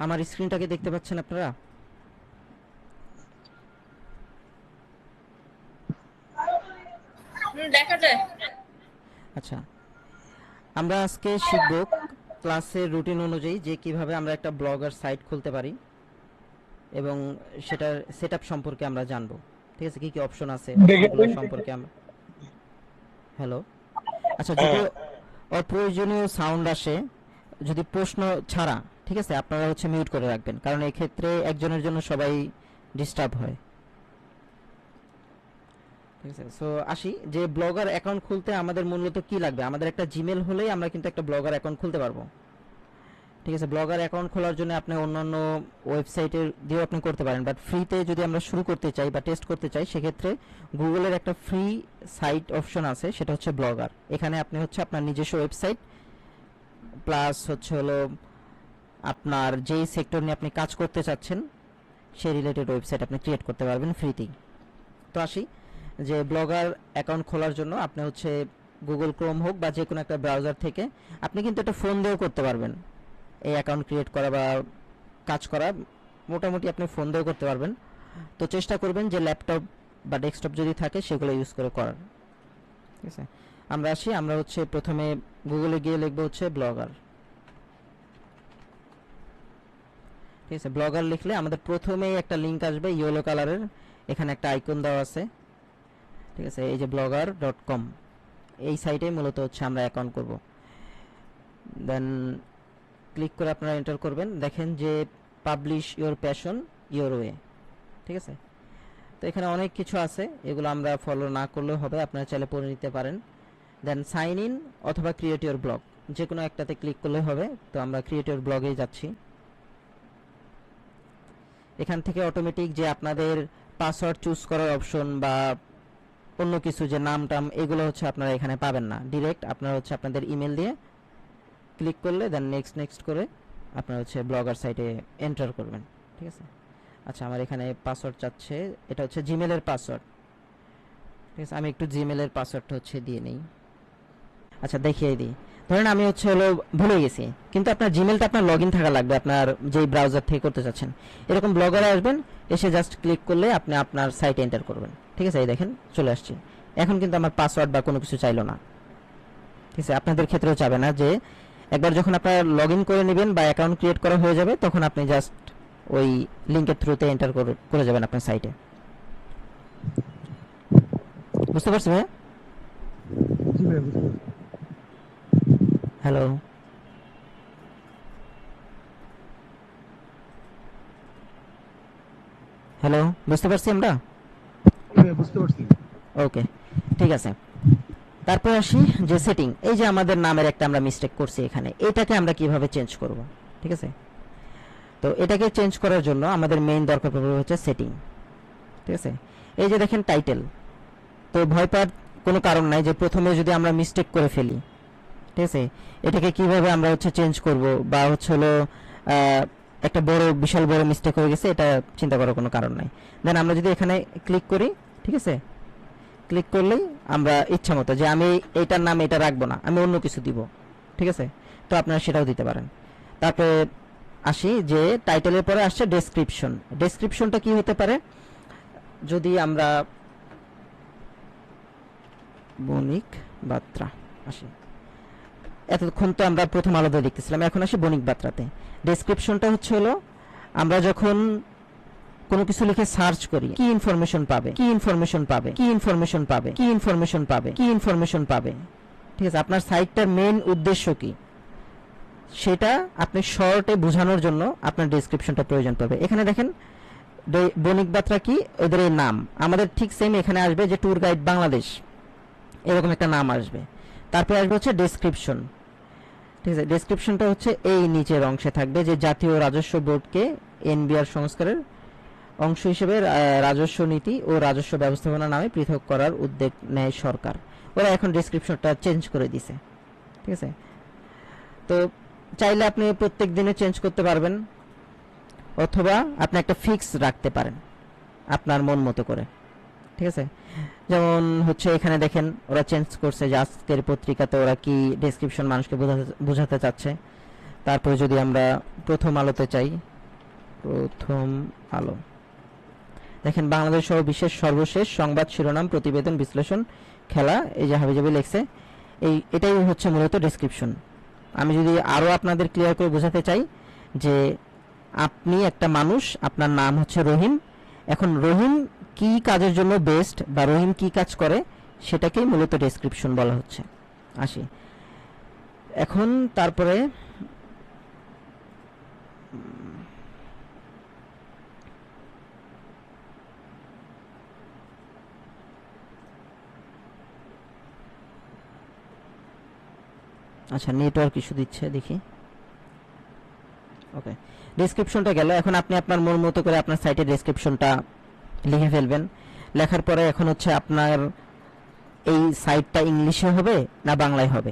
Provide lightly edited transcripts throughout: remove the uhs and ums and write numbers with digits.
আমার স্ক্রিনটাকে দেখতে পাচ্ছেন আপনারা? দেখা যায়। আচ্ছা, আমরা আজকে শিখব ক্লাসের রুটিন অনুযায়ী যে কিভাবে আমরা একটা ব্লগার সাইট খুলতে পারি এবং সেটার সেটআপ সম্পর্কে আমরা জানবো। ঠিক আছে, কি কি অপশন আছে, অপশনগুলো সম্পর্কে আমরা হ্যালো। আচ্ছা, যদি অপ্রয়োজনীয় সাউন্ড আসে, যদি প্রশ্ন ছাড়া, ঠিক আছে, আপনারা হচ্ছে মিউট করে রাখবেন, কারণ এই ক্ষেত্রে একজনের জন্য সবাই ডিস্টার্ব হয়। ঠিক আছে, সো আসি যে ব্লগার অ্যাকাউন্ট খুলতে আমাদের মূলত কি লাগবে। আমাদের একটা জিমেল হলেই আমরা কিন্তু একটা ব্লগার অ্যাকাউন্ট খুলতে পারবো। ঠিক আছে, ব্লগার অ্যাকাউন্ট খোলার জন্য আপনি অন্যান্য ওয়েবসাইটের দিয়েও আপনি করতে পারেন, বাট ফ্রিতে যদি আমরা শুরু করতে চাই বা টেস্ট করতে চাই, সেক্ষেত্রে গুগলের একটা ফ্রি সাইট অপশন আছে, সেটা হচ্ছে ব্লগার। এখানে আপনি হচ্ছে আপনার নিজস্ব ওয়েবসাইট প্লাস হচ্ছে হলো আপনার যেই সেক্টর নিয়ে আপনি কাজ করতে চাচ্ছেন সেই রিলেটেড ওয়েবসাইট আপনি ক্রিয়েট করতে পারবেন ফ্রিতেই। তো আসি যে ব্লগার অ্যাকাউন্ট খোলার জন্য আপনি হচ্ছে গুগল ক্রোম হোক বা যে কোনো একটা ব্রাউজার থেকে, আপনি কিন্তু একটা ফোন দিয়েও করতে পারবেন এই অ্যাকাউন্ট ক্রিয়েট করা বা কাজ করা। মোটামুটি আপনি ফোন দিয়েও করতে পারবেন। তো চেষ্টা করবেন যে ল্যাপটপ বা ডেস্কটপ যদি থাকে সেগুলো ইউজ করে করার। ঠিক আছে, আমরা আসি, আমরা হচ্ছে প্রথমে গুগলে গিয়ে লিখবো হচ্ছে ব্লগার। ঠিক আছে, ব্লগার লিখলে আমাদের প্রথমেই একটা লিঙ্ক আসবে ইয়েলো কালারের, এখানে একটা আইকন দেওয়া আছে। ঠিক আছে, এই যে blogger.com, এই সাইটে মূলত হচ্ছে আমরা অ্যাকাউন্ট করব। দেন ক্লিক করে আপনারা এন্টার করবেন, দেখেন যে publish your passion your way. ঠিক আছে, তো এখানে অনেক কিছু আছে, এগুলো আমরা ফলো না করলেও হবে, আপনারা চাইলে পড়ে নিতে পারেন। দেন সাইন ইন অথবা ক্রিয়েট ইওর ব্লগ, যে কোনো একটাতে ক্লিক করলে হবে। তো আমরা ক্রিয়েট ইওর ব্লগেই যাচ্ছি। এখান থেকে অটোমেটিক যে আপনাদের পাসওয়ার্ড চুজ করার অপশন বা অন্য কিছু যে নাম টাম, এগুলো হচ্ছে আপনারা এখানে পাবেন না। ডিরেক্ট আপনারা হচ্ছে আপনাদের ইমেল দিয়ে ক্লিক করলে দেন নেক্সট নেক্সট করে আপনারা হচ্ছে ব্লগার সাইটে এন্টার করবেন। ঠিক আছে, আচ্ছা, আমার এখানে পাসওয়ার্ড চাচ্ছে, এটা হচ্ছে জিমেলের পাসওয়ার্ড। ঠিক আছে, আমি একটু জিমেলের পাসওয়ার্ডটা হচ্ছে দিয়ে নেই। আচ্ছা, দেখিয়ে দিই। ধরেন আমি হচ্ছে হলো ভুলে গেছি, কিন্তু আপনার জিমেলটা আপনার লগ ইন থাকা লাগবে আপনার যেই ব্রাউজার থেকে করতে চাচ্ছেন। এরকম ব্লগারে আসবেন, এসে জাস্ট ক্লিক করলে আপনি আপনার সাইটে এন্টার করবেন। ঠিক আছে, এই দেখেন চলে আসছে। এখন কিন্তু আমার পাসওয়ার্ড বা কোনো কিছু চাইলো না। ঠিক আছে, আপনাদের ক্ষেত্রেও চাবে না, যে একবার যখন আপনার লগ ইন করে নেবেন বা অ্যাকাউন্ট ক্রিয়েট করা হয়ে যাবে, তখন আপনি জাস্ট ওই লিঙ্কের থ্রুতে এন্টার করে যাবেন আপনার সাইটে। বুঝতে পারছি ভাই? জি ভাই, বুঝতে পারছি। হ্যালো, হ্যালো, বুঝতে পারছি আমরা? জি ভাই, বুঝতে পারছি। ওকে, ঠিক আছে। তারপর আসি যে সেটিং, এই যে আমাদের নামের একটা আমরা মিস্টেক করছি এখানে, এটাকে আমরা কিভাবে চেঞ্জ করব। ঠিক আছে, তো এটাকে চেঞ্জ করার জন্য আমাদের মেইন দরকার পড়বে হচ্ছে সেটিং। ঠিক আছে, এই যে দেখেন টাইটেল, তো ভয় পাওয়ার কোনো কারণ নাই যে প্রথমে যদি আমরা মিস্টেক করে ফেলি। ঠিক আছে, এটাকে কিভাবে আমরা হচ্ছে চেঞ্জ করব বা হচ্ছে হলো একটা বড় বিশাল বড় মিস্টেক হয়ে গেছে, এটা চিন্তা করার কোনো কারণ নাই। দেন আমরা যদি এখানে ক্লিক করি, ঠিক আছে, ক্লিক করলেই আমরা ইচ্ছা মতো যে আমি এইটার নাম এটা রাখবো না, আমি অন্য কিছু দিব। ঠিক আছে, তো আপনারা সেটাও দিতে পারেন। তারপরে আসি যে টাইটেলের পরে আসছে ডেসক্রিপশন। ডেসক্রিপশনটা কি হতে পারে, যদি আমরা বণিক বাত্রা আসি, এতক্ষণ তো আমরা প্রথম আলাদা দেখতেছিলাম, এখন আসি বণিক বাত্রাতে। ডেসক্রিপশনটা হচ্ছে হলো আমরা যখন কোনো কিছু লিখে সার্চ করি, কি ইনফরমেশন পাবে, কি ইনফরমেশন পাবে, কি ইনফরমেশন পাবে, কি ইনফরমেশন পাবে, কি ইনফরমেশন পাবে। ঠিক আছে, আপনার সাইটটার মেইন উদ্দেশ্য কি, সেটা আপনি শর্টে বোঝানোর জন্য আপনার ডেসক্রিপশনটা প্রয়োজন পড়বে। এখানে দেখেন বণিক বাত্রা কি, ওদের এই নাম আমাদের ঠিক সেম এখানে আসবে যে ট্যুর গাইড বাংলাদেশ, এরকম একটা নাম আসবে। তারপরে আসবে হচ্ছে ডেসক্রিপশন। ঠিক আছে, ডেসক্রিপশনটা হচ্ছে এই নিচের অংশে থাকবে যে জাতীয় রাজস্ব বোর্ডকে এনবিআর সংস্কারের অংশ হিসেবে রাজস্ব নীতি ও রাজস্ব ব্যবস্থাপনা নামে পৃথক করার উদ্যোগ নেয় সরকার। ওরা এখন ডেসক্রিপশনটা চেঞ্জ করে দিছে। ঠিক আছে, তো চাইলে আপনি প্রত্যেক দিনে চেঞ্জ করতে পারবেন, অথবা আপনি একটা ফিক্স রাখতে পারেন আপনার মন মতো করে। ঠিক আছে, যেমন হচ্ছে এখানে দেখেন ওরা চেঞ্জ করছে যে আজকের পত্রিকাতে ওরা কি ডেসক্রিপশন মানুষকে বোঝাতে চাচ্ছে। তারপরে যদি আমরা প্রথম আলোতে চাই, প্রথম আলো, দেখেন বাংলাদেশ সহ বিশ্বের সর্বশেষ সংবাদ, শিরোনাম, প্রতিবেদন, বিশ্লেষণ, খেলা, এই যে হাবিজাবি লেখছে, এটাই হচ্ছে মূলত ডেসক্রিপশন। আমি যদি আরও আপনাদের ক্লিয়ার করে বোঝাতে চাই যে আপনি একটা মানুষ, আপনার নাম হচ্ছে রহিম, এখন রহিম কি কাজের জন্য বেস্ট বা রহিম কি কাজ করে সেটাকেই মূলত ডেসক্রিপশন বলা হচ্ছে। আসি এখন তারপরে আচ্ছা নেটওয়ার্ক ইস্যু দিচ্ছে, দেখি। ওকে, ডেসক্রিপশনটা গেল। এখন আপনি আপনার মন মতো করে আপনার সাইটের ডেসক্রিপশনটা লিখে ফেলবেন। লেখার পরে এখন হচ্ছে আপনার এই সাইটটা ইংলিশে হবে না বাংলায় হবে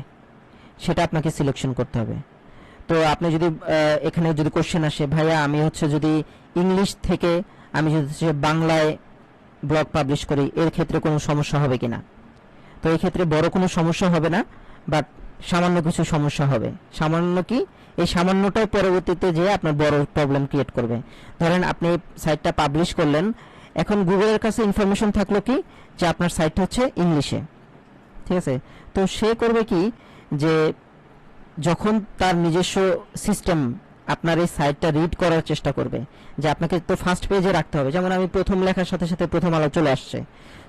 সেটা আপনাকে সিলেকশন করতে হবে। তো আপনি যদি এখানে যদি কোশ্চেন আসে, ভাইয়া আমি হচ্ছে যদি ইংলিশ থেকে আমি যদি বাংলায় ব্লগ পাবলিশ করি এর ক্ষেত্রে কোনো সমস্যা হবে কিনা, তো এই ক্ষেত্রে বড় কোনো সমস্যা হবে না, বাট সামান্য কিছু সমস্যা হবে। সামান্য কি, এই সামান্যটাই পরবর্তীতে যে আপনার বড় প্রবলেম ক্রিয়েট করবে। ধরেন আপনি সাইটটা পাবলিশ করলেন, এখন গুগলের কাছে ইনফরমেশন থাকলো কি যে আপনার সাইটটা হচ্ছে ইংলিশে, ঠিক আছে। তো সে করবে কি যে যখন তার নিজস্ব সিস্টেম আপনার এই সাইটটা রিড করার চেষ্টা করবে, যে আপনাকে তো ফার্স্ট পেজে রাখতে হবে, যেমন আমি প্রথম লেখার সাথে সাথে প্রথম আলো চলে আসছে,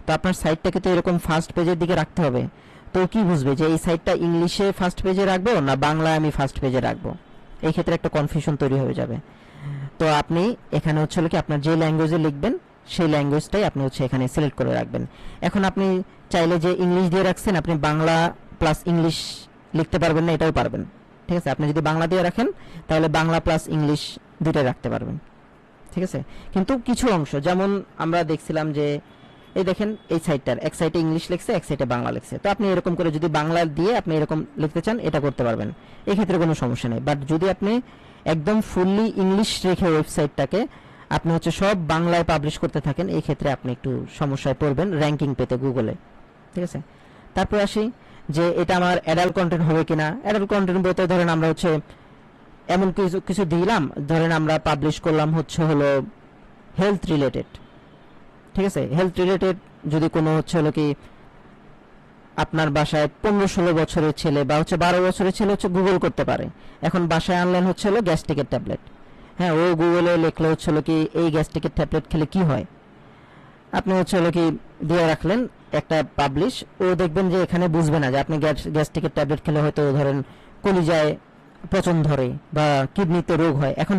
তো আপনার সাইটটাকে তো এরকম ফার্স্ট পেজের দিকে রাখতে হবে। তো কি বুঝবে যে এই সাইটটা ইংলিশে ফার্স্ট পেজে রাখবো না বাংলায় আমি ফার্স্ট পেজে রাখবো, এই ক্ষেত্রে একটা কনফিউশন তৈরি হয়ে যাবে। তো আপনি এখানে হচ্ছে কি আপনার যে ল্যাঙ্গুয়েজে লিখবেন সেই ল্যাঙ্গুয়েজটাই আপনি হচ্ছে এখানে সিলেক্ট করে রাখবেন। এখন আপনি চাইলে যে ইংলিশ দিয়ে রাখছেন আপনি বাংলা প্লাস ইংলিশ লিখতে পারবেন না, এটাও পারবেন, ঠিক আছে। আপনি যদি বাংলা দিয়ে রাখেন তাহলে বাংলা প্লাস ইংলিশ দুইটাই রাখতে পারবেন, ঠিক আছে। কিন্তু কিছু অংশ যেমন আমরা দেখছিলাম যে এই দেখেন এই সাইটটার এক সাইডে ইংলিশ লিখছে এক সাইডে বাংলা লিখছে, তো আপনি এরকম করে যদি বাংলা দিয়ে আপনি এরকম লিখতে চান এটা করতে পারবেন, এই ক্ষেত্রে কোনো সমস্যা নেই। বাট যদি আপনি একদম ফুললি ইংলিশ রেখে ওয়েবসাইটটাকে আপনি হচ্ছে সব বাংলায় পাবলিশ করতে থাকেন, এই ক্ষেত্রে আপনি একটু সমস্যায় পড়বেন র্যাঙ্কিং পেতে গুগলে, ঠিক আছে। তারপর আসি যে এটা আমার অ্যাডাল্ট কন্টেন্ট হবে কিনা। অ্যাডাল্ট কন্টেন্ট বলতে ধরেন আমরা হচ্ছে এমন কিছু কিছু দিলাম, ধরেন আমরা পাবলিশ করলাম হচ্ছে হলো হেলথ রিলেটেড, ঠিক আছে। হেলথ রিলেটেড যদি কোনো হচ্ছে হলো কি আপনার বাসায় 15-16 বছরের ছেলে বা হচ্ছে 12 বছরের ছেলে হচ্ছে গুগল করতে পারে, এখন বাসায় আনলেন হচ্ছে হলো গ্যাস্ট্রিকের ট্যাবলেট, হ্যাঁ ও গুগলে লিখলে হচ্ছে হলো কি এই গ্যাস্ট্রিকের ট্যাবলেট খেলে কি হয়, আপনি হচ্ছে হলো কি দিয়ে রাখলেন একটা পাবলিশ, ও দেখবেন যে এখানে বুঝবে না যে আপনি গ্যাস্ট্রিকের ট্যাবলেট খেলে হয়তো ধরেন কলিজায় পচন ধরে বা কিডনিতে রোগ হয়। এখন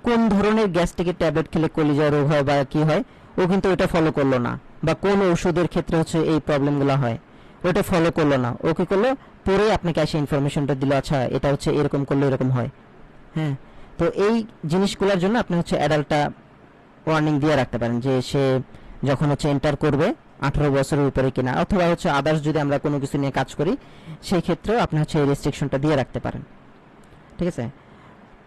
কোন ধরনের গ্যাস্ট্রিকের ট্যাবলেট খেলে কলিজায় রোগ হয় বা কি হয় ও কিন্তু ওটা ফলো করলো না, বা কোন ওষুধের ক্ষেত্রে হচ্ছে এই প্রবলেমগুলো হয় ওটা ফলো করলো না, ও কি করলো পরে আপনাকে এসে ইনফরমেশনটা দিল, আচ্ছা এটা হচ্ছে এরকম করলে এরকম হয়। হ্যাঁ, তো এই জিনিসগুলোর জন্য আপনি হচ্ছে অ্যাডাল্টটা ওয়ার্নিং দিয়ে রাখতে পারেন যে সে যখন হচ্ছে এন্টার করবে 18 বছরের উপরে কিনা, অথবা হচ্ছে আদার্স যদি আমরা কোনো কিছু নিয়ে কাজ করি সেই ক্ষেত্রেও আপনি হচ্ছে এই রেস্ট্রিকশনটা দিয়ে রাখতে পারেন, ঠিক আছে।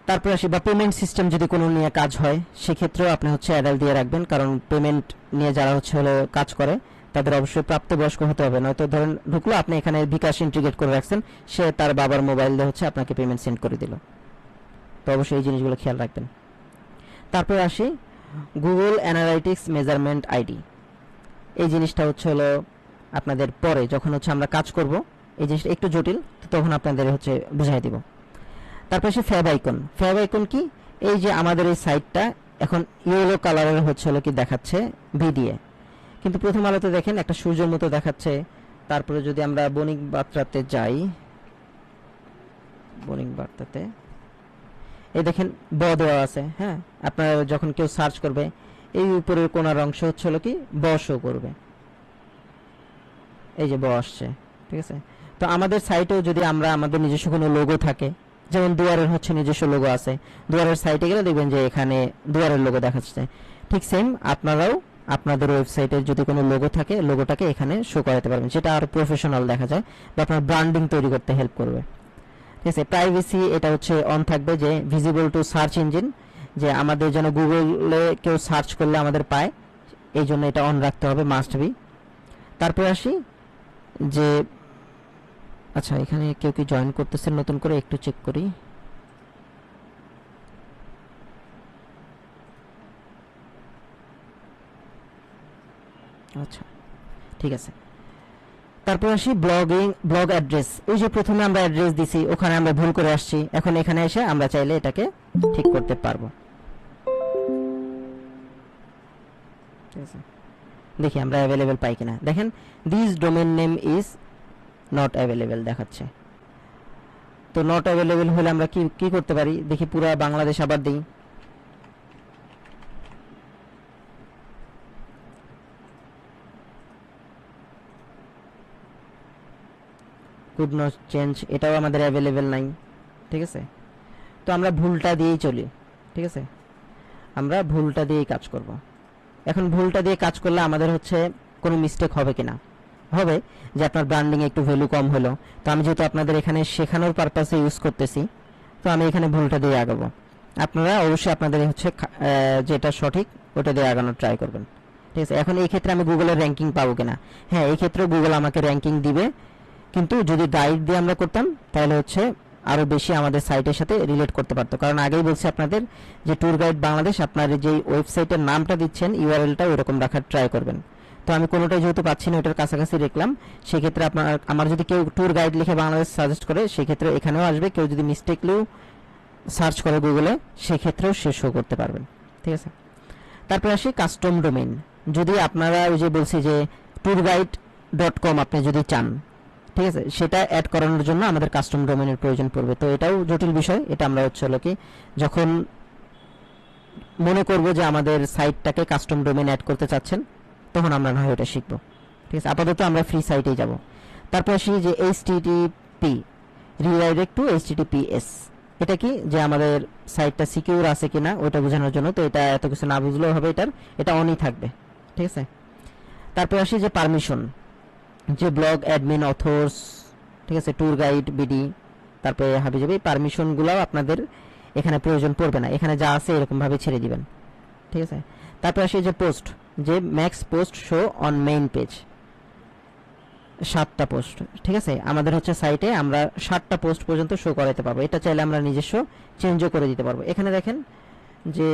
তারপরে আসি বা পেমেন্ট সিস্টেম যদি কোনো নিয়ে কাজ হয় সেক্ষেত্রেও আপনি হচ্ছে অ্যাডাল্ট দিয়ে রাখবেন, কারণ পেমেন্ট নিয়ে যারা হচ্ছে হলো কাজ করে তাদের অবশ্যই প্রাপ্তবয়স্ক হতে হবে, নয়তো ধরেন ঢুকলো আপনি এখানে বিকাশ ইন্টিগ্রেট করে রাখছেন, সে তার বাবার মোবাইল দিয়ে হচ্ছে আপনাকে পেমেন্ট সেন্ড করে দিল, তো অবশ্যই এই জিনিসগুলো খেয়াল রাখবেন। তারপরে আসি গুগল অ্যানালাইটিক্স মেজারমেন্ট আইডি, এই জিনিসটা হচ্ছে হলো আপনাদের পরে যখন হচ্ছে আমরা কাজ করব এই জিনিসটা একটু জটিল, তো তখন আপনাদের হচ্ছে বুঝাই দিব। তারপর সে ফ্যাব আইকন, ফ্যাব আইকন কি, এই যে আমাদের এই সাইটটা এখন ইয়েলো কালারের হচ্ছে হলো কি দেখাচ্ছে ভি দিয়ে, কিন্তু প্রথম আলোতে দেখেন একটা সূর্যের মতো দেখাচ্ছে। তারপরে যদি আমরা বণিক বার্তাতে যাই, বণিক বার্তাতে এই দেখেন ব দেওয়া আছে, হ্যাঁ আপনারা যখন কেউ সার্চ করবে এই উপরের কোনার অংশ হচ্ছে হলো কি ব শো করবে, এই যে ব আসছে, ঠিক আছে। তো আমাদের সাইটেও যদি আমরা আমাদের নিজস্ব কোনো লোগো থাকে, যেমন দুয়ারের হচ্ছে নিজস্ব লোগো আছে, দুয়ারের সাইটে গেলে দেখবেন যে এখানে দুয়ারের লোগো দেখাচ্ছে, ঠিক সেম আপনারাও আপনাদের ওয়েবসাইটের যদি কোনো লোগো থাকে লোগোটাকে এখানে শো করাতে পারবেন, সেটা আরো প্রফেশনাল দেখা যায় বা আপনার ব্র্যান্ডিং তৈরি করতে হেল্প করবে, ঠিক আছে। প্রাইভেসি এটা হচ্ছে অন থাকবে, যে ভিজিবল টু সার্চ ইঞ্জিন, যে আমাদের যেন গুগলে কেউ সার্চ করলে আমাদের পায়, এই জন্য এটা অন রাখতে হবে, মাস্ট বি। তারপরে আসি যে আচ্ছা এখানে কেউ কি জয়েন করতেছেন নতুন করে, একটু চেক করি। আচ্ছা, ঠিক আছে। তারপর আসি ব্লগ অ্যাড্রেস। ওই যে প্রথমে আমরা অ্যাড্রেস দিছি, ওখানে আমরা ভুল করে আসছি, এখন এখানে এসে আমরা চাইলে এটাকে ঠিক করতে পারবো। ঠিক আছে, দেখি আমরা অ্যাভেলেবেল পাই কিনা। দেখেন this domain name is not available দেখাচ্ছে। তো নট অ্যাভেলেবেল হলে আমরা কি কি করতে পারি দেখি, পুরো বাংলাদেশ আবার দিই। কুড নট চেঞ্জ, এটাও আমাদের অ্যাভেলেবেল নাই। ঠিক আছে, তো আমরা ভুলটা দিয়েই চলি। ঠিক আছে, আমরা ভুলটা দিয়েই কাজ করব। এখন ভুলটা দিয়ে কাজ করলে আমাদের হচ্ছে কোনো মিস্টেক হবে কিনা, হবে যে আপনার ব্র্যান্ডিং একটু ভ্যালু কম হলো। তো আমি যেহেতু আপনাদের এখানে শেখানোর পারপাসে ইউজ করতেছি, তো আমি এখানে ভুলটা দিয়ে আগাবো। আপনারা অবশ্যই আপনাদের হচ্ছে যেটা সঠিক ওটা দিয়ে আগানোর ট্রাই করবেন। ঠিক আছে, এখন এই ক্ষেত্রে আমি গুগলের র্যাঙ্কিং পাবো কিনা? হ্যাঁ, এই ক্ষেত্রে গুগল আমাকে র্যাঙ্কিং দিবে, কিন্তু যদি গাইড দিয়ে আমরা করতাম তাহলে হচ্ছে আরো বেশি আমাদের সাইটের সাথে রিলেট করতে পারতো। কারণ আগেই বলছি আপনাদের যে ট্যুর গাইড বাংলাদেশ, আপনার যে ওয়েবসাইটের নামটা দিচ্ছেন ইউআরএলটা ওইরকম রাখার ট্রাই করবেন। তো আমি কোনোটাই যেহেতু পাচ্ছি না, ওটার কাছাকাছি রাখলাম। সেক্ষেত্রে আমার যদি কেউ ট্যুর গাইড লিখে বাংলাদেশ সাজেস্ট করে, সেক্ষেত্রে এখানেও আসবে। কেউ যদি মিস্টেকলিও সার্চ করে গুগলে, সেক্ষেত্রেও সে শো করতে পারবেন। ঠিক আছে, তারপর আসি কাস্টম ডোমেইন। যদি আপনারা ওই যে বলছি যে tourguide.com আপনি যদি চান, ঠিক আছে, সেটা অ্যাড করানোর জন্য আমাদের কাস্টম ডোমেইনের প্রয়োজন পড়বে। তো এটাও জটিল বিষয়। এটা আমরা হচ্ছে হলো কি যখন মনে করব যে আমাদের সাইটটাকে কাস্টম ডোমেইন অ্যাড করতে চাচ্ছেন, তখন আমরা না হয় ওটা শিখব। ঠিক আছে, আপাতত আমরা ফ্রি সাইটেই যাব। তারপর আসি যে HTTP রিডাইরেক্ট টু HTTPS। এটা কি যে আমাদের সাইটটা সিকিউর আছে কিনা ওটা বোঝানোর জন্য। তো এটা এত কিছু না বুঝলেও হবে, এটা অনই থাকবে। ঠিক আছে, তারপর আসি যে পারমিশন, যে ব্লগ অ্যাডমিন অথর্স, ঠিক আছে, ট্যুর গাইড বিডি, তারপরে হাবিজাবি পারমিশনগুলোও আপনাদের এখানে প্রয়োজন পড়বে না, এখানে যা আছে এরকম ভাবে ছেড়ে দিবেন। ঠিক আছে, তারপর আসি যে পোস্ট, যে max post show on main page, 7টা পোস্ট। ঠিক আছে, আমাদের হচ্ছে সাইটে আমরা 7টা পোস্ট পর্যন্ত শো করাতে পারবো। এটা চাইলে আমরা নিজস্ব চেঞ্জও করে দিতে পারবো। এখানে দেখেন যে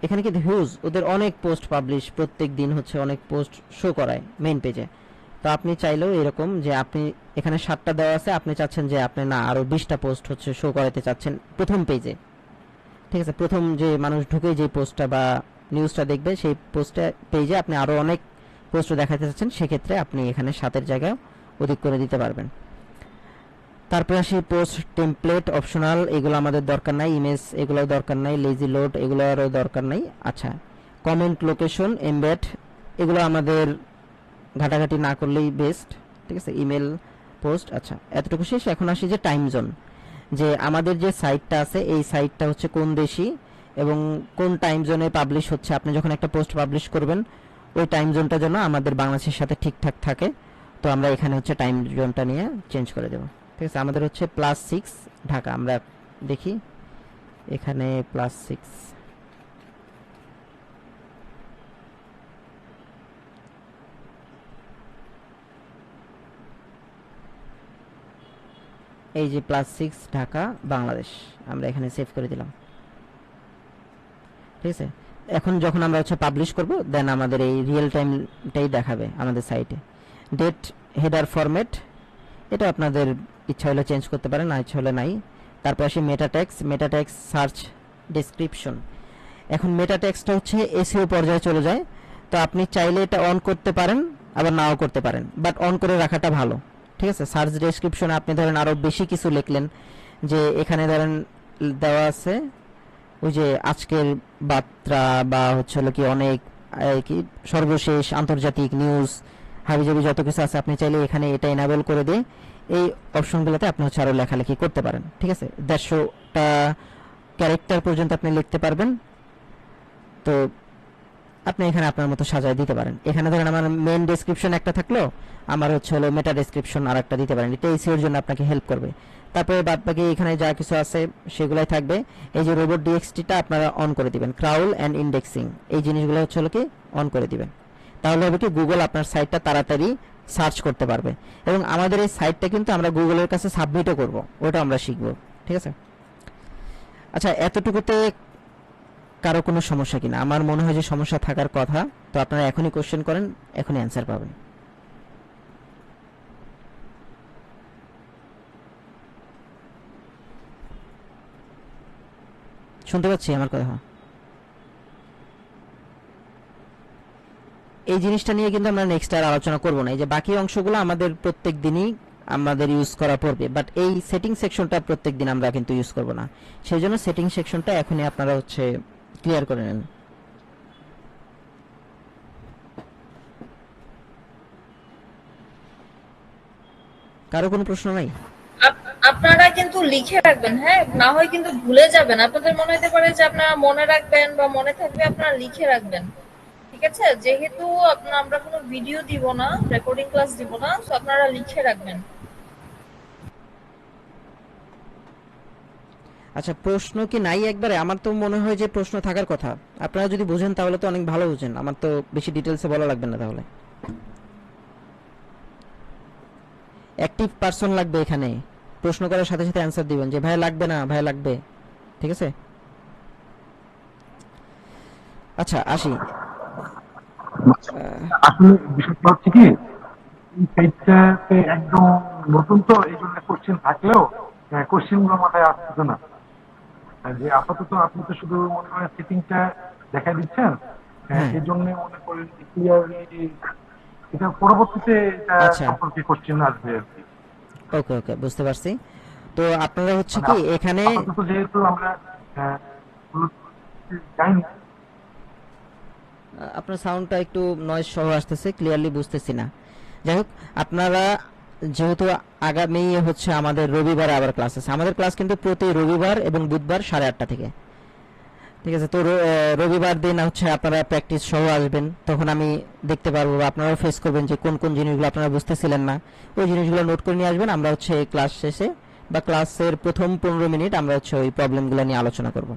এখানে কিন্তু হিউজ ওদের অনেক পোস্ট পাবলিশ, প্রত্যেক দিন হচ্ছে অনেক পোস্ট শো করায় মেইন পেজে। তো আপনি চাইলেও এরকম যে আপনি এখানে 7টা দেওয়া আছে, আপনি চাচ্ছেন যে আপনি না আরো 20টা পোস্ট হচ্ছে শো করাতে চাচ্ছেন প্রথম পেজে। ঠিক আছে, প্রথম যে মানুষ ঢুকে যে পোস্টটা বা নিউজটা দেখবে সেই পোস্টে পেজে আপনি আরো অনেক পোস্ট দেখাতে চাচ্ছেন, সেক্ষেত্রে আপনি এখানে 7-এর জায়গায় অধিক করে দিতে পারবেন। তারপরে আসি পোস্ট টেমপ্লেট অপশনাল, এগুলো আমাদের দরকার নাই। ইমেজ এগুলোও দরকার নাই। লেজি লোড এগুলোরও দরকার নাই। আচ্ছা, কমেন্ট লোকেশন এমবেড এগুলো আমাদের ঘাটাঘাটি না করলেই বেস্ট। ঠিক আছে, ইমেল পোস্ট। আচ্ছা, এতটুকু শেষ। এখন আসি যে টাইম জোন, যে আমাদের যে সাইটটা আছে এই সাইটটা হচ্ছে কোন দেশি এবং কোন টাইম জোনে পাবলিশ হচ্ছে। আপনি যখন একটা পোস্ট পাবলিশ করবেন ওই টাইম জোনটা যেন আমাদের বাংলাদেশের সাথে ঠিকঠাক থাকে। তো আমরা এখানে হচ্ছে টাইম জোনটা নিয়ে চেঞ্জ করে দেব। ঠিক আছে, আমাদের হচ্ছে +6 ঢাকা। আমরা দেখি এখানে +6, এই যে +6 ঢাকা বাংলাদেশ, আমরা এখানে সেভ করে দিলাম। ঠিক আছে, এখন যখন আমরা হচ্ছে পাবলিশ করব দেন আমাদের এই রিয়েল টাইমটাই দেখাবে আমাদের সাইটে। ডেট হেডার ফরম্যাট এটা আপনাদের ইচ্ছা হলে চেঞ্জ করতে পারেন, না ইচ্ছা হলে নাই। তারপর আসি মেটা ট্যাক্স সার্চ ডেসক্রিপশন। এখন মেটা ট্যাক্সটা হচ্ছে এসইও পর্যায়ে চলে যায়। তো আপনি চাইলে এটা অন করতে পারেন, আবার নাও করতে পারেন, বাট অন করে রাখাটা ভালো। ঠিক আছে, সার্চ ডেসক্রিপশনে আপনি ধরেন আরো বেশি কিছু লিখলেন, যে এখানে ধরেন দেওয়া আছে ওই যে আজকের বার্তা বা হচ্ছে হলো কি অনেক কি সর্বশেষ আন্তর্জাতিক নিউজ হাবিজাবি যত কিছু আছে, আপনি চাইলে এখানে এটা এনাবেল করে দিয়ে এই অপশনগুলোতে আপনি হচ্ছে আরো লেখালেখি করতে পারেন। ঠিক আছে, 150টা ক্যারেক্টার পর্যন্ত আপনি লিখতে পারবেন। তো আপনি এখানে আপনার মতো সাজায় দিতে পারেন। এখানে ধরেন আমার মেইন ডেসক্রিপশন একটা থাকলো, আমার হচ্ছে হলো মেটা ডেসক্রিপশন আর একটা দিতে পারেন। এটা এসইওর জন্য আপনাকে হেল্প করবে। তারপরে বাদ বাকি এখানে যা কিছু আছে সেগুলাই থাকবে। এই যে রোবট ডিএক্সটিটা আপনারা অন করে দিবেন, ক্রাউল এন্ড ইন্ডেক্সিং এই জিনিসগুলো হচ্ছে হলো কি অন করে দিবেন। তাহলে হবে কি গুগল আপনার সাইটটা তাড়াতাড়ি সার্চ করতে পারবে। এবং আমাদের এই সাইটটা কিন্তু আমরা গুগলের কাছে সাবমিটও করব, ওটা আমরা শিখব। ঠিক আছে, আচ্ছা এতটুকুতে কারো কোনো সমস্যা কিনা। আমার মনে হয় যে সমস্যা থাকার কথা। তো আপনারা এখনই কোশ্চেন করেন, এখনই অ্যান্সার পাবেন। শুনতে পাচ্ছি আমার কথা? এই জিনিসটা নিয়ে কিন্তু আমরা নেক্সট আর আলোচনা করব না। এই যে বাকি অংশগুলো আমাদের প্রত্যেক দিনই আমাদের ইউজ করা পড়বে, বাট এই সেটিং সেকশনটা প্রত্যেক দিন আমরা কিন্তু ইউজ করব না। সেই জন্য সেটিং সেকশনটা এখনই আপনারা হচ্ছে ক্লিয়ার করে নেন। কারো কোনো প্রশ্ন নাই? আপনারা কিন্তু লিখে রাখবেন, হ্যাঁ, না হয় কিন্তু ভুলে যাবেন। আপনাদের মনে হতে পারে যে আপনারা মনে রাখবেন বা মনে থাকবে, আপনারা লিখে রাখবেন, ঠিক আছে? যেহেতু আমরা কোনো ভিডিও দিব না, রেকর্ডিং ক্লাস দিব না, তো আপনারা লিখে রাখবেন। আচ্ছা, প্রশ্ন কি নাই একবারে? আমার তো মনে হয় যে প্রশ্ন থাকার কথা। আপনারা যদি বুঝেন তাহলে তো অনেক ভালো বুঝেন, আমার তো বেশি ডিটেলসে বলা লাগবে না। তাহলে অ্যাক্টিভ পারসন লাগবে এখানে, প্রশ্ন করার সাথে সাথে অ্যান্সার দিবেন যে ভাই লাগবে না, ভাই লাগবে, ঠিক আছে? আচ্ছা আসি। আসলে বিষয়টা হচ্ছে কি, এই সাইটটাতে একদম নতুন, তো এই জন্য কোশ্চেন থাকলেও কোশ্চেন গুলো মাথায় আসতেছে না। আর যে আপাতত আপনি তো শুধু মনে করেন সেটিংটা দেখা দিচ্ছেন, হ্যাঁ, এই জন্য মনে করেন ক্লিয়ারলি এটা পরবর্তীতে এটা আচ্ছা, সম্পর্কে কোশ্চেন আসবে আর কি। ওকে ওকে, বুঝতে পারছি। তো আপনারা হচ্ছে মানে কি এখানে আপাতত যেহেতু আমরা আহ, যাইনি। আপনার সাউন্ডটা একটু নয়েজ সহ আসতেছে, ক্লিয়ারলি বুঝতেছি না। যাই হোক, আপনারা যেহেতু আগামী হচ্ছে আমাদের রবিবার আবার ক্লাস আছে। আমাদের ক্লাস কিন্তু প্রতি রবিবার এবং বুধবার 8:30 থেকে, ঠিক আছে? তো রবিবার দিন হচ্ছে আপনারা প্র্যাকটিস সহ আসবেন, তখন আমি দেখতে পারবো বা আপনারাও ফেস করবেন যে কোন কোন জিনিসগুলো আপনারা বুঝতেছিলেন না। ওই জিনিসগুলো নোট করে নিয়ে আসবেন। আমরা হচ্ছে ক্লাস শেষে বা ক্লাসের প্রথম 15 মিনিট আমরা হচ্ছে ওই প্রবলেমগুলো নিয়ে আলোচনা করব,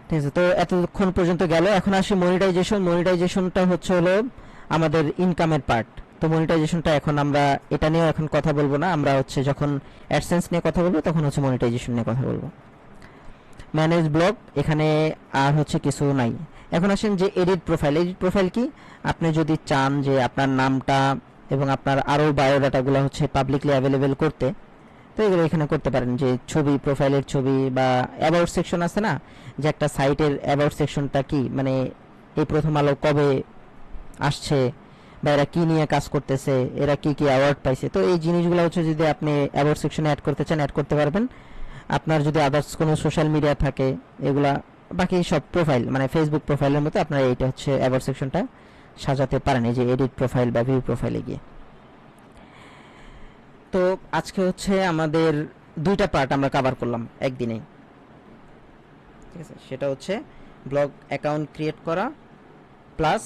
ঠিক আছে? তো এতক্ষণ পর্যন্ত গেল। এখন আসি মনিটাইজেশন। মনিটাইজেশনটা হচ্ছে হলো আমাদের ইনকামের পার্ট। তো মনিটাইজেশনটা এখন আমরা এটা নিয়ে এখন কথা বলবো না। আমরা হচ্ছে যখন অ্যাডসেন্স নিয়ে কথা বলবো তখন হচ্ছে মনিটাইজেশন নিয়ে কথা বলবো। ম্যানেজ ব্লগ এখানে আর হচ্ছে কিছু নাই। এখন আসেন যে এডিট প্রোফাইল। এডিট প্রোফাইল কি? আপনি যদি চান যে আপনার নামটা এবং আপনার আরও বায়োডাটাগুলো হচ্ছে পাবলিকলি অ্যাভেলেবেল করতে, তো এগুলো এখানে করতে পারেন। যে ছবি, প্রোফাইলের ছবি বা অ্যাবাউট সেকশন আছে না, যে একটা সাইটের অ্যাবাউট সেকশনটা কি, মানে এই প্রথম আলো কবে আসছে বা এরা কি নিয়ে কাজ করতেছে, এরা কি কি অ্যাওয়ার্ড পাইছে, তো এই জিনিসগুলো হচ্ছে যদি আপনি অ্যাবাউট সেকশনে অ্যাড করতে চান অ্যাড করতে পারবেন। আপনার যদি আদার্স কোনো সোশ্যাল মিডিয়া থাকে এগুলা, বাকি সব প্রোফাইল মানে ফেসবুক প্রোফাইলের মতো আপনারা এইটা হচ্ছে অ্যাবাউট সেকশনটা সাজাতে পারেন এই যে এডিট প্রোফাইল বা ভিউ প্রোফাইলে গিয়ে। তো আজকে হচ্ছে আমাদের দুইটা পার্ট আমরা কভার করলাম একদিনেই, ঠিক আছে? সেটা হচ্ছে ব্লগ অ্যাকাউন্ট ক্রিয়েট করা প্লাস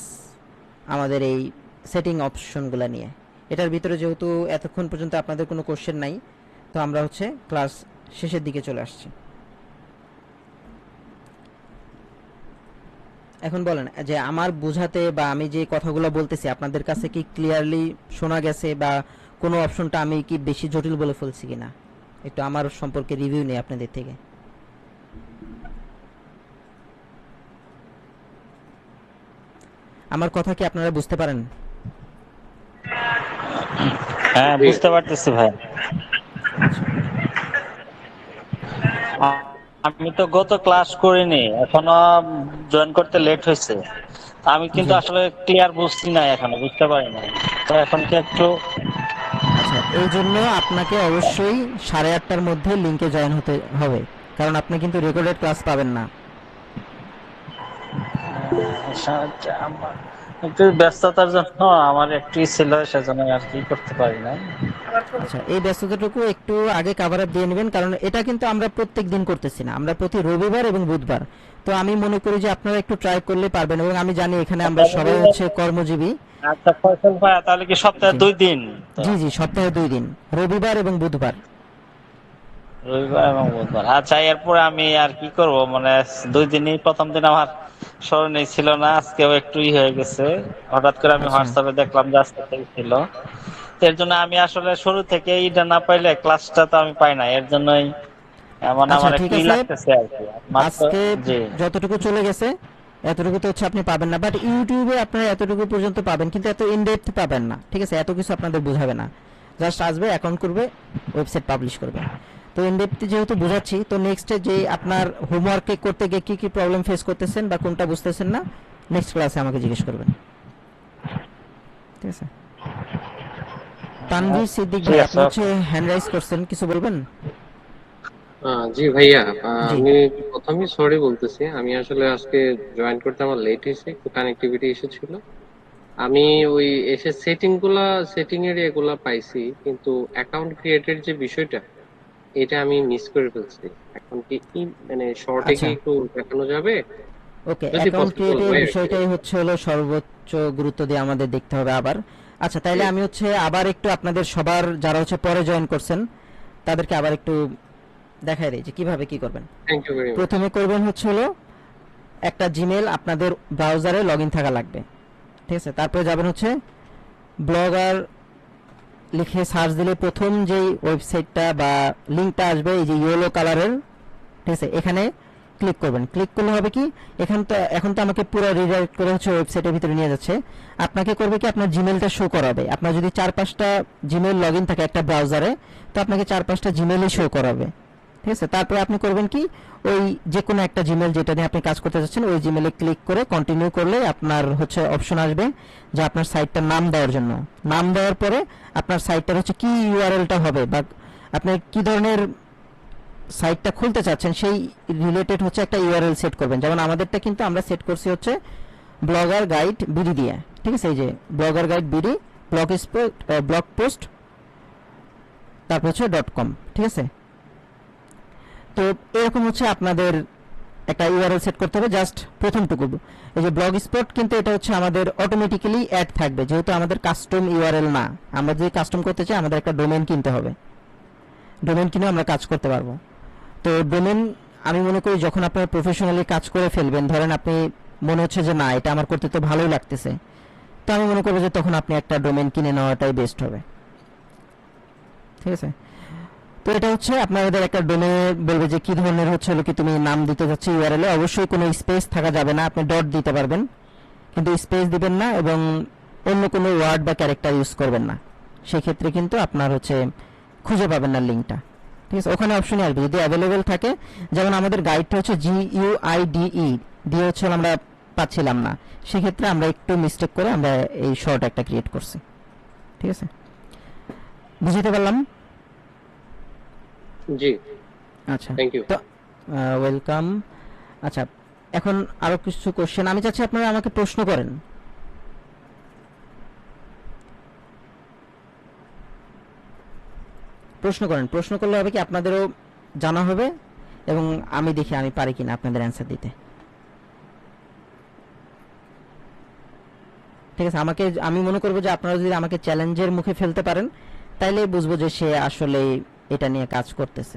আমাদের এই সেটিং অপশনগুলো নিয়ে। এটার ভিতরে যেহেতু এতক্ষণ পর্যন্ত আপনাদের কোনো কোশ্চেন নাই, তো আমরা হচ্ছে ক্লাস শেষের দিকে চলে আসছি। এখন বলেন যে আমার বোঝাতে বা আমি যে কথাগুলো বলতেছি আপনাদের কাছে কি ক্লিয়ারলি শোনা গেছে, বা কোনো অপশনটা আমি কি বেশি জটিল বলে ফেলছি কিনা, একটু আমার সম্পর্কে রিভিউ নেই আপনাদের থেকে। আমার কথা কি আপনারা বুঝতে পারেন? হ্যাঁ, বুঝতে পারতেছি ভাই। আচ্ছা আমি তো গত ক্লাস করিনি, এখনো জয়েন করতে লেট হয়েছে। আমি কিন্তু জি, আসলে ক্লিয়ার বুঝছি না, এখনো বুঝতে পারি না। তো এখন কি একটু আচ্ছা, এই জন্য আপনাকে অবশ্যই 8:30টার মধ্যে লিঙ্কে জয়েন হতে হবে, কারণ আপনি কিন্তু রেকর্ডেড ক্লাস পাবেন না। একটু ব্যস্ততার জন্য আমার একটু ছিল, সেজন্য আর কি করতে পারি না। আচ্ছা, এই ব্যস্ততাটুকু একটু আগে কাভার আপ দিয়ে নেবেন, কারণ এটা কিন্তু আমরা প্রত্যেক দিন করতেছি না, আমরা প্রতি রবিবার এবং বুধবার। তো আমি মনে করি যে আপনারা একটু ট্রাই করলে পারবেন, এবং আমি জানি এখানে আমরা সবাই হচ্ছে কর্মজীবী। আচ্ছা ফয়সাল ভাই, তাহলে কি সপ্তাহে জি 2 দিন? তো জি জি, সপ্তাহে 2 দিন, রবিবার এবং বুধবার। রবিবার এবং বুধবার। আচ্ছা, এরপরে আমি আর কি করব, মানে 2 দিনই, প্রথম দিন আমার স্মরণে ছিল না, আজকেও একটু হয়ে গেছে। হঠাৎ করে আমি আচ্ছা হোয়াটসঅ্যাপে দেখলাম যে আজকে থেকে ছিল। এর জন্য আমি আসলে শুরু থেকে এইটা না পাইলে ক্লাসটা তো আমি পাই না, এর জন্যই এমন আচ্ছা, আমার ঠিক একটু আছে। লাগতেছে আর কি মাত্র। আজকে জি যতটুকু চলে গেছে এতটুকু তো হচ্ছে আপনি পাবেন না, বাট ইউটিউবে আপনারা এতটুকু পর্যন্ত পাবেন, কিন্তু এত ইনডেপথ পাবেন না। ঠিক আছে, এত কিছু আপনাদের বোঝাবে না, জাস্ট আসবে, অ্যাকাউন্ট করবে, ওয়েবসাইট পাবলিশ করবে। তো ইনডেপথ যেহেতু বোঝাচ্ছি, তো নেক্সটে যে আপনার হোমওয়ার্কে করতে গিয়ে কী কী প্রবলেম ফেস করতেছেন বা কোনটা বুঝতেছেন না, নেক্সট ক্লাসে আমাকে জিজ্ঞেস করবেন। ঠিক আছে, তানভীর সিদ্দিক ঠিক ভাই, আছে, আপনি হচ্ছে হ্যান্ড রাইজ করছেন, কিছু বলবেন? জি ভাইয়া, জি। আমি প্রথমেই সরি বলতেছি। আমি আসলে আজকে জয়েন করতে আমার লেট হয়েছে, একটু কানেক্টিভিটি ইস্যু ছিল। আমি ওই এসে সেটিং এর এগুলা পাইছি, কিন্তু অ্যাকাউন্ট ক্রিয়েটের যে বিষয়টা এটা আমি মিস করে ফেলছি। এখন কি মানে শর্টে কি আচ্ছা, একটু দেখানো যাবে ওকে, যদি অ্যাকাউন্ট পসিবল ক্রিয়েটের হয় আর কি? বিষয়টাই হচ্ছে হলো সর্বোচ্চ গুরুত্ব দিয়ে আমাদের দেখতে হবে আবার। আচ্ছা, তাইলে আমি হচ্ছে আবার একটু আপনাদের সবার যারা হচ্ছে পরে জয়েন করছেন তাদেরকে আবার একটু দেখাই দিই যে কিভাবে কি করবেন। Thank you very much. প্রথমে করবেন হচ্ছে হলো একটা জিমেল আপনাদের ব্রাউজারে লগ ইন থাকা লাগবে। ঠিক আছে, তারপরে যাবেন হচ্ছে ব্লগার লিখে সার্চ দিলে প্রথম যেই ওয়েবসাইটটা বা লিঙ্কটা আসবে, এই যে ইয়েলো কালারের, ঠিক আছে, এখানে ক্লিক করবেন। ক্লিক করলে হবে কি, এখন তো আমাকে পুরো রিডাইরেক্ট করে হচ্ছে ওয়েবসাইটের ভিতরে নিয়ে যাচ্ছে। আপনাকে করবে কি, আপনার জিমেলটা শো করাবে। আপনার যদি 4-5টা জিমেল লগ ইন থাকে একটা ব্রাউজারে, তো আপনাকে 4-5টা জিমেলই শো করাবে। ঠিক আছে, তারপরে আপনি করবেন কি, ওই যে কোনো একটা জিমেল যেটা নিয়ে আপনি কাজ করতে যাচ্ছেন ওই জিমেলে ক্লিক করে কন্টিনিউ করলে আপনার হচ্ছে অপশন আসবে যে আপনার সাইটটার নাম দেওয়ার জন্য। নাম দেওয়ার পরে আপনার সাইটটার হচ্ছে কি ইউআরএলটা হবে বা আপনি কি ধরনের সাইটটা খুলতে চাচ্ছেন সেই রিলেটেড হচ্ছে একটা ইউআরএল সেট করবেন। যেমন আমাদেরটা কিন্তু আমরা সেট করছি হচ্ছে ব্লগার গাইড বিডি দিয়ে। ঠিক আছে, এই যে blogger guide BD blog post তারপর হচ্ছে .com। ঠিক আছে, তো এরকম হচ্ছে আপনাদের একটা ইউআরএল সেট করতে হবে। জাস্ট প্রথমটুকু, এই যে ব্লগ স্পট, কিন্তু এটা হচ্ছে আমাদের অটোমেটিক্যালি অ্যাড থাকবে, যেহেতু আমাদের কাস্টম ইউআরএল না। আমরা যদি কাস্টম করতে চাই আমাদের একটা ডোমেন কিনতে হবে, ডোমেন কিনে আমরা কাজ করতে পারবো। তো ডোমেন আমি মনে করি যখন আপনারা প্রফেশনালি কাজ করে ফেলবেন, ধরেন আপনি মনে হচ্ছে যে না এটা আমার করতে তো ভালোই লাগতেছে, তো আমি মনে করবো যে তখন আপনি একটা ডোমেন কিনে নেওয়াটাই বেস্ট হবে। ঠিক আছে, তো এটা হচ্ছে আপনাদের একটা ডোমেন বলবে যে কি ধরনের হচ্ছে হলো কি তুমি নাম দিতে যাচ্ছ ইউআরএল এ। অবশ্যই কোনো স্পেস থাকা যাবে না, আপনি ডট দিতে পারবেন কিন্তু স্পেস দিবেন না, এবং অন্য কোনো ওয়ার্ড বা ক্যারেক্টার ইউজ করবেন না। সেক্ষেত্রে কিন্তু আপনার হচ্ছে খুঁজে পাবেন না লিঙ্কটা। ঠিক আছে, ওখানে অপশনে আসবে যদি অ্যাভেলেবেল থাকে। যেমন আমাদের গাইডটা হচ্ছে GUIDE দিয়ে হচ্ছে আমরা পাচ্ছিলাম না, সেক্ষেত্রে আমরা একটু মিস্টেক করে আমরা এই শর্ট একটা ক্রিয়েট করছি। ঠিক আছে, বুঝতে পারলাম? জি, আচ্ছা, থ্যাংক ইউ। তো ওয়েলকাম। আচ্ছা, এখন আরো কিছু কোশ্চেন আমি চাচ্ছি আপনারা আমাকে প্রশ্ন করেন। প্রশ্ন করেন, প্রশ্ন করলে হবে কি আপনাদেরও জানা হবে এবং আমি দেখি আমি পারি কিনা আপনাদের অ্যান্সার দিতে। ঠিক আছে, আমি মনে করবো যে আপনারা যদি আমাকে চ্যালেঞ্জের মুখে ফেলতে পারেন তাইলে বুঝবো যে সে আসলে এটা নিয়ে কাজ করতেছে।